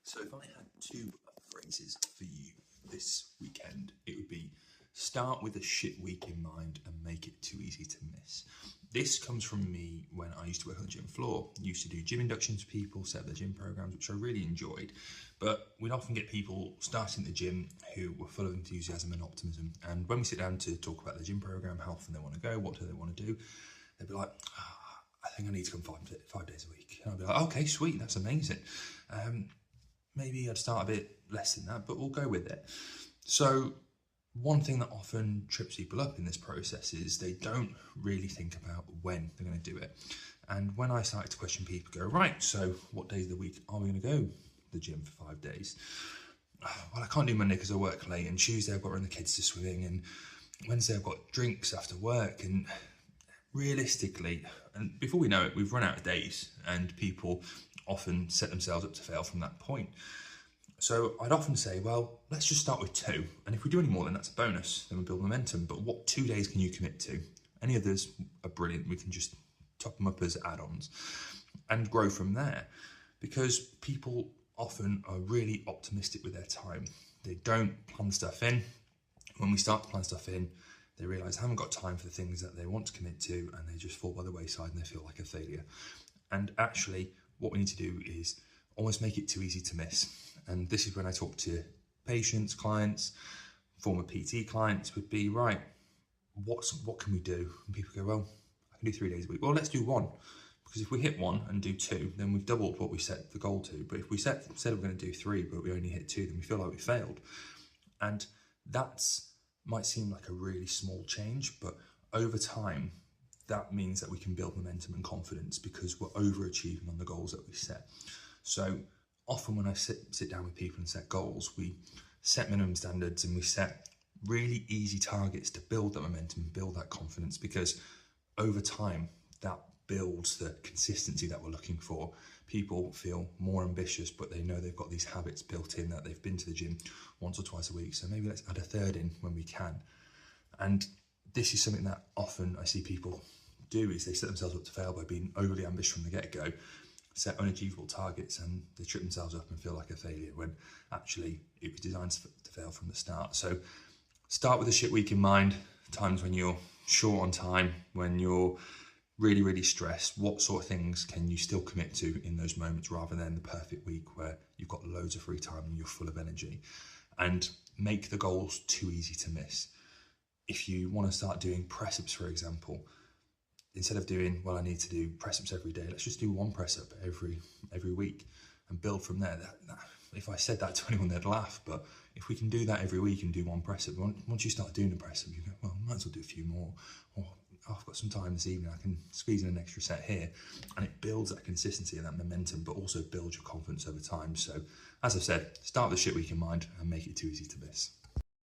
So if I had two phrases for you this weekend, it would be start with a shit week in mind and make it too easy to miss. This comes from me when I used to work on the gym floor. Used to do gym inductions for people, set up their gym programs, which I really enjoyed. But we'd often get people starting the gym who were full of enthusiasm and optimism. And when we sit down to talk about the gym program, how often they want to go, what do they want to do, they'd be like, I think I need to come 5 days a week. And I'd be like, okay, sweet, that's amazing. Maybe I'd start a bit less than that, but we'll go with it. So one thing that often trips people up in this process is they don't really think about when they're going to do it. And when I started to question people, go, right, so what days of the week are we going to go to the gym for 5 days? Well, I can't do Monday because I work late, and Tuesday I've got to run the kids to swimming, and Wednesday I've got drinks after work. And realistically, and before we know it, we've run out of days, and people often set themselves up to fail from that point. So I'd often say, well, let's just start with 2. And if we do any more, then that's a bonus. Then we build momentum. But what 2 days can you commit to? Any others are brilliant. We can just top them up as add-ons and grow from there. Because people often are really optimistic with their time. They don't plan stuff in. When we start to plan stuff in, they realise they haven't got time for the things that they want to commit to, and they just fall by the wayside and they feel like a failure. And actually, what we need to do is almost make it too easy to miss. And this is when I talk to patients, clients, former PT clients, would be, right, what can we do? And people go, well, I can do 3 days a week. Well, let's do 1. Because if we hit 1 and do 2, then we've doubled what we set the goal to. But if we said we're going to do 3, but we only hit 2, then we feel like we failed. And that's might seem like a really small change, but over time, that means that we can build momentum and confidence because we're overachieving on the goals that we set. So often when I sit down with people and set goals, we set minimum standards and we set really easy targets to build that momentum, build that confidence, because over time, that builds the consistency that we're looking for. People feel more ambitious, but they know they've got these habits built in, that they've been to the gym once or twice a week. So maybe let's add a 3rd in when we can. And this is something that often I see people do, is they set themselves up to fail by being overly ambitious from the get-go, set unachievable targets, and they trip themselves up and feel like a failure when actually it was designed to fail from the start. So start with a shit week in mind, times when you're short on time, when you're really, really stressed. What sort of things can you still commit to in those moments, rather than the perfect week where you've got loads of free time and you're full of energy? And make the goals too easy to miss. If you want to start doing press-ups, for example, instead of doing, well, I need to do press-ups every day, let's just do 1 press-up every week and build from there. If I said that to anyone, they'd laugh, but if we can do that every week and do 1 press-up, once you start doing a press-up, you go, well, might as well do a few more. Or, oh, I've got some time this evening, I can squeeze in an extra set here. And it builds that consistency and that momentum, but also builds your confidence over time. So, as I've said, start with the shit week in mind and make it too easy to miss.